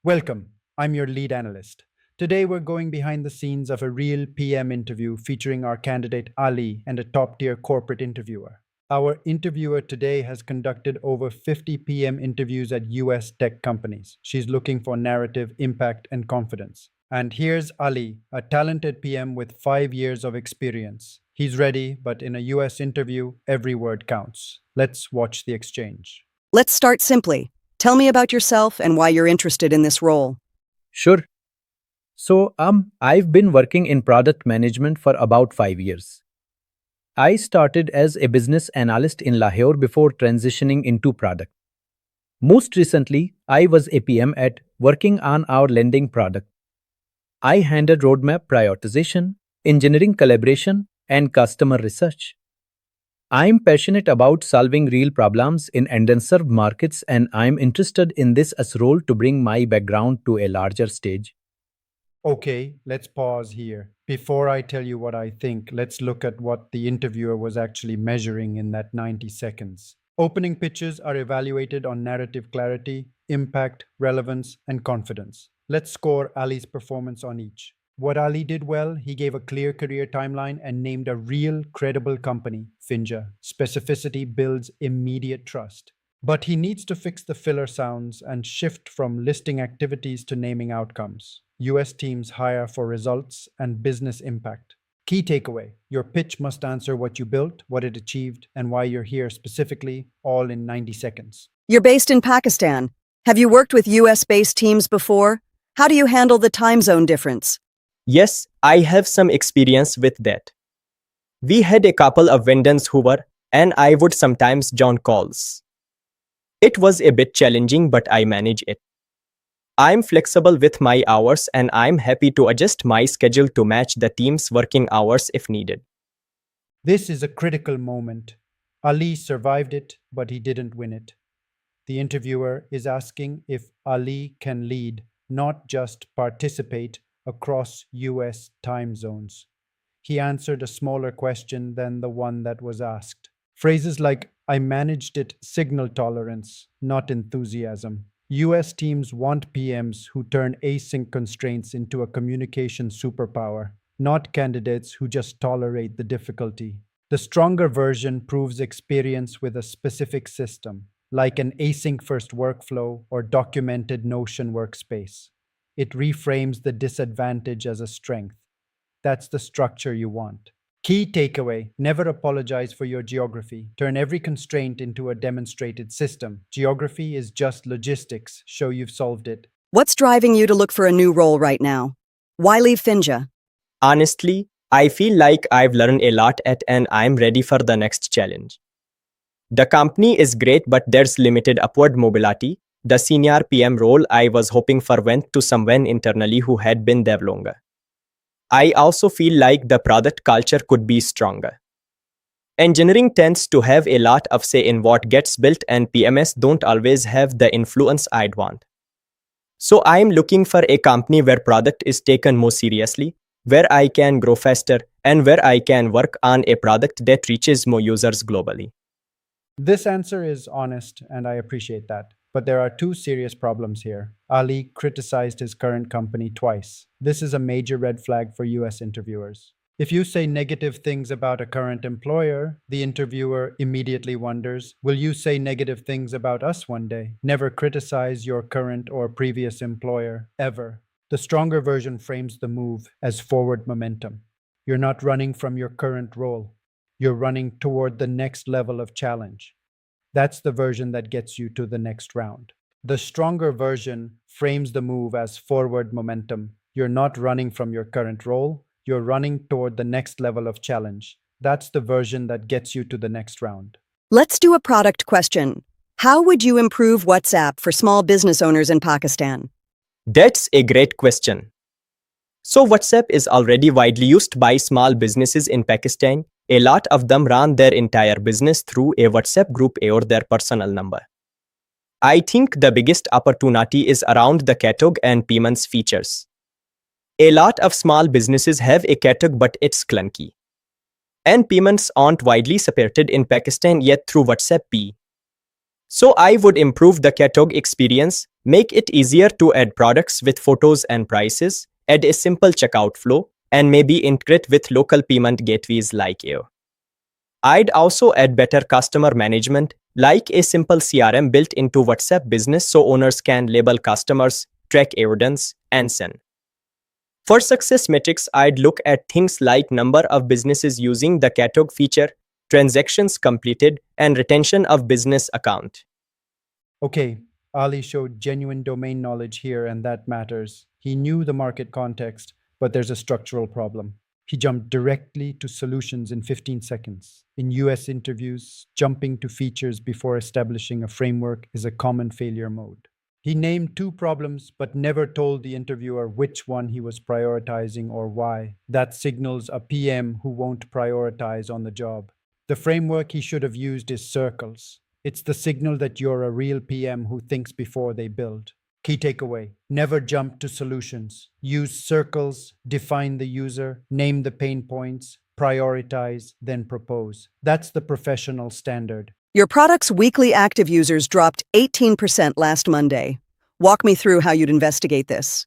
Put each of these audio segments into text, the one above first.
Welcome. I'm your lead analyst. Today, we're going behind the scenes of a real PM interview featuring our candidate Ali and a top tier corporate interviewer. Our interviewer today has conducted over 50 PM interviews at US tech companies. She's looking for narrative, impact, and confidence. And here's Ali, a talented PM with 5 years of experience. He's ready, but in a US interview, every word counts. Let's watch the exchange. Let's start simply. Tell me about yourself and why you're interested in this role. Sure. I've been working in product management for about 5 years. I started as a business analyst in Lahore before transitioning into product. Most recently, I was a PM at working on our lending product. I handled roadmap prioritization, engineering collaboration, and customer research. I'm passionate about solving real problems in underserved markets, and I'm interested in this as role to bring my background to a larger stage. Okay, let's pause here. Before I tell you what I think, let's look at what the interviewer was actually measuring in that 90 seconds. Opening pitches are evaluated on narrative clarity, impact, relevance, and confidence. Let's score Ali's performance on each. What Ali did well, he gave a clear career timeline and named a real, credible company, Finja. Specificity builds immediate trust. But he needs to fix the filler sounds and shift from listing activities to naming outcomes. US teams hire for results and business impact. Key takeaway: your pitch must answer what you built, what it achieved, and why you're here specifically, all in 90 seconds. You're based in Pakistan. Have you worked with US-based teams before? How do you handle the time zone difference? Yes, I have some experience with that. We had a couple of vendors who were, and I would sometimes join calls. It was a bit challenging, but I manage it. I'm flexible with my hours and I'm happy to adjust my schedule to match the team's working hours if needed. This is a critical moment. Ali survived it, but he didn't win it. The interviewer is asking if Ali can lead, not just participate, across US time zones. He answered a smaller question than the one that was asked. Phrases like, I managed it, signal tolerance, not enthusiasm. US teams want PMs who turn async constraints into a communication superpower, not candidates who just tolerate the difficulty. The stronger version proves experience with a specific system, like an async first workflow or documented Notion workspace. It reframes the disadvantage as a strength. That's the structure you want. Key takeaway: never apologize for your geography. Turn every constraint into a demonstrated system. Geography is just logistics. Show you've solved it. What's driving you to look for a new role right now? Why leave Finja? Honestly, I feel like I've learned a lot and I'm ready for the next challenge. The company is great, but there's limited upward mobility. The senior PM role I was hoping for went to someone internally who had been there longer. I also feel like the product culture could be stronger. Engineering tends to have a lot of say in what gets built, and PMS don't always have the influence I'd want. So I'm looking for a company where product is taken more seriously, where I can grow faster, and where I can work on a product that reaches more users globally. This answer is honest, and I appreciate that. But there are two serious problems here. Ali criticized his current company twice. This is a major red flag for US interviewers. If you say negative things about a current employer, the interviewer immediately wonders, will you say negative things about us one day? Never criticize your current or previous employer, ever. The stronger version frames the move as forward momentum. You're not running from your current role. You're running toward the next level of challenge. That's the version that gets you to the next round. The stronger version frames the move as forward momentum. You're not running from your current role, you're running toward the next level of challenge. That's the version that gets you to the next round. Let's do a product question. How would you improve WhatsApp for small business owners in Pakistan? That's a great question. So WhatsApp is already widely used by small businesses in Pakistan. A lot of them run their entire business through a WhatsApp group or their personal number. I think the biggest opportunity is around the catalog and payments features. A lot of small businesses have a catalog, but it's clunky. And payments aren't widely supported in Pakistan yet through WhatsApp Pay. So I would improve the catalog experience, Make it easier to add products with photos and prices, add a simple checkout flow, and maybe integrate with local payment gateways like Air. I'd also add better customer management, like a simple CRM built into WhatsApp Business so owners can label customers, track evidence, and send. For success metrics, I'd look at things like number of businesses using the catalog feature, transactions completed, and retention of business account. Okay, Ali showed genuine domain knowledge here, and that matters. He knew the market context, but there's a structural problem. He jumped directly to solutions in 15 seconds. In US interviews, jumping to features before establishing a framework is a common failure mode. He named two problems but never told the interviewer which one he was prioritizing or why. That signals a PM who won't prioritize on the job. The framework he should have used is circles. It's the signal that you're a real PM who thinks before they build. Key takeaway: never jump to solutions. Use circles, define the user, name the pain points, prioritize, then propose. That's the professional standard. Your product's weekly active users dropped 18% last Monday. Walk me through how you'd investigate this.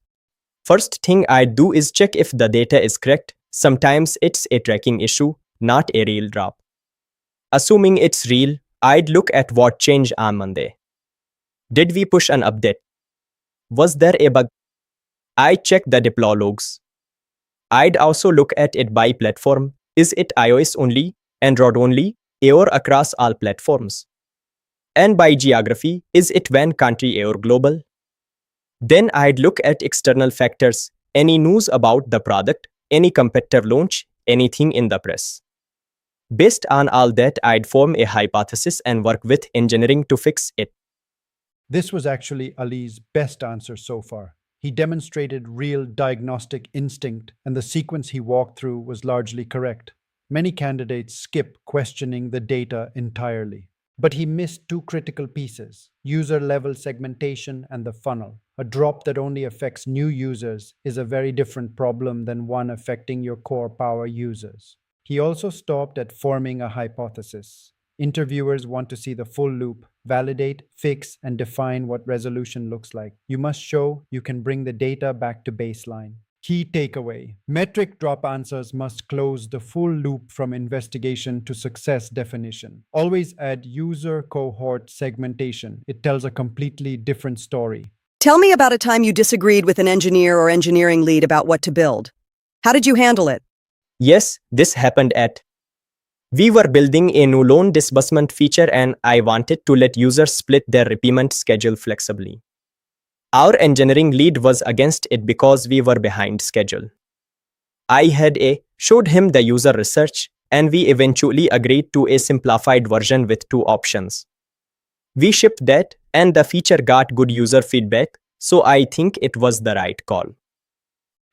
First thing I'd do is check if the data is correct. Sometimes it's a tracking issue, not a real drop. Assuming it's real, I'd look at what changed on Monday. Did we push an update? Was there a bug? I'd check the deploy logs. I'd also look at it by platform. Is it iOS only, Android only, or across all platforms? And by geography, is it one country or global? Then I'd look at external factors, any news about the product, any competitor launch, anything in the press. Based on all that, I'd form a hypothesis and work with engineering to fix it. This was actually Ali's best answer so far. He demonstrated real diagnostic instinct, and the sequence he walked through was largely correct. Many candidates skip questioning the data entirely. But he missed two critical pieces: user-level segmentation and the funnel. A drop that only affects new users is a very different problem than one affecting your core power users. He also stopped at forming a hypothesis. Interviewers want to see the full loop, validate, fix, and define what resolution looks like. You must show you can bring the data back to baseline. Key takeaway: metric drop answers must close the full loop from investigation to success definition. Always add user cohort segmentation. It tells a completely different story. Tell me about a time you disagreed with an engineer or engineering lead about what to build. How did you handle it? Yes, this happened at. We were building a new loan disbursement feature and I wanted to let users split their repayment schedule flexibly. Our engineering lead was against it because we were behind schedule. I showed him the user research, and we eventually agreed to a simplified version with two options. We shipped that, and the feature got good user feedback, so I think it was the right call.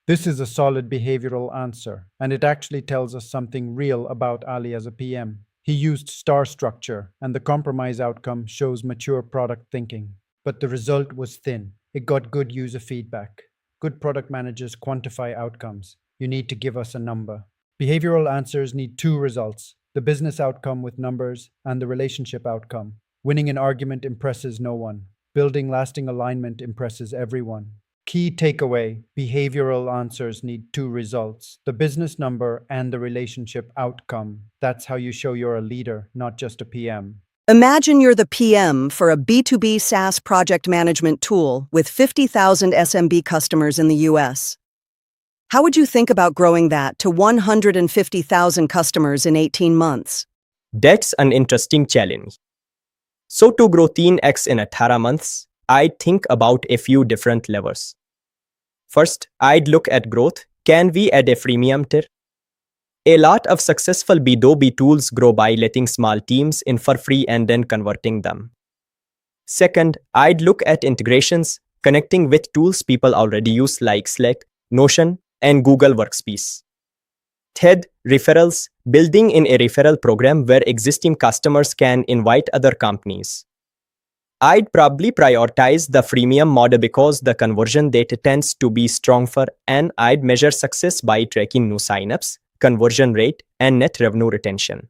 This is a solid behavioral answer, and it actually tells us something real about Ali as a PM. He used star structure, and the compromise outcome shows mature product thinking. But the result was thin. It got good user feedback. Good product managers quantify outcomes. You need to give us a number. Behavioral answers need two results: the business outcome with numbers and the relationship outcome. Winning an argument impresses no one. Building lasting alignment impresses everyone. Key takeaway: behavioral answers need two results: the business number and the relationship outcome. That's how you show you're a leader, not just a PM. Imagine you're the PM for a B2B SaaS project management tool with 50,000 SMB customers in the US. How would you think about growing that to 150,000 customers in 18 months? That's an interesting challenge. So to grow 10x in 18 months, I'd think about a few different levers. First, I'd look at growth. Can we add a freemium tier? A lot of successful B2B tools grow by letting small teams in for free and then converting them. Second, I'd look at integrations, connecting with tools people already use like Slack, Notion, and Google Workspace. Third, referrals, building in a referral program where existing customers can invite other companies. I'd probably prioritize the freemium model because the conversion data tends to be stronger, and I'd measure success by tracking new signups, conversion rate, and net revenue retention.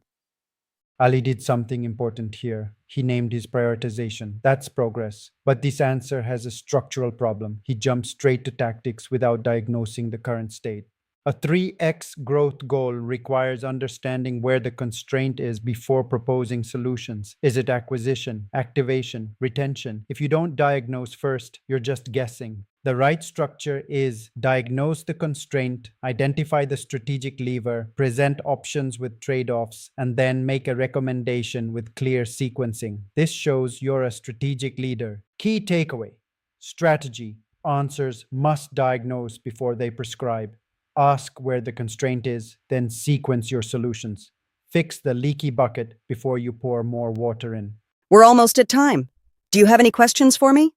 Ali did something important here. He named his prioritization. That's progress. But this answer has a structural problem. He jumped straight to tactics without diagnosing the current state. A 3x growth goal requires understanding where the constraint is before proposing solutions. Is it acquisition, activation, retention? If you don't diagnose first, you're just guessing. The right structure is diagnose the constraint, identify the strategic lever, present options with trade offs, and then make a recommendation with clear sequencing. This shows you're a strategic leader. Key takeaway: strategy. Answers must diagnose before they prescribe. Ask where the constraint is, then sequence your solutions. Fix the leaky bucket before you pour more water in. We're almost at time. Do you have any questions for me?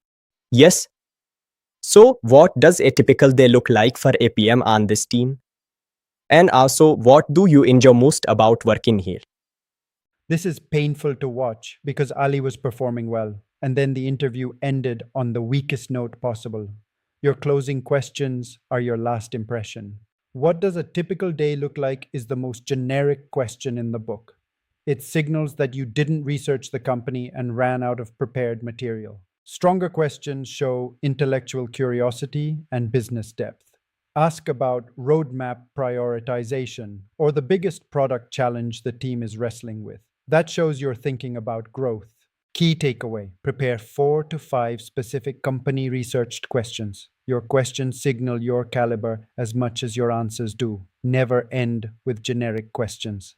Yes. So, what does a typical day look like for a PM on this team? And also, what do you enjoy most about working here? This is painful to watch because Ali was performing well, and then the interview ended on the weakest note possible. Your closing questions are your last impression. What does a typical day look like is the most generic question in the book. It signals that you didn't research the company and ran out of prepared material. Stronger questions show intellectual curiosity and business depth. Ask about roadmap prioritization or the biggest product challenge the team is wrestling with. That shows you're thinking about growth. Key takeaway: prepare 4 to 5 specific company researched questions. Your questions signal your caliber as much as your answers do. Never end with generic questions.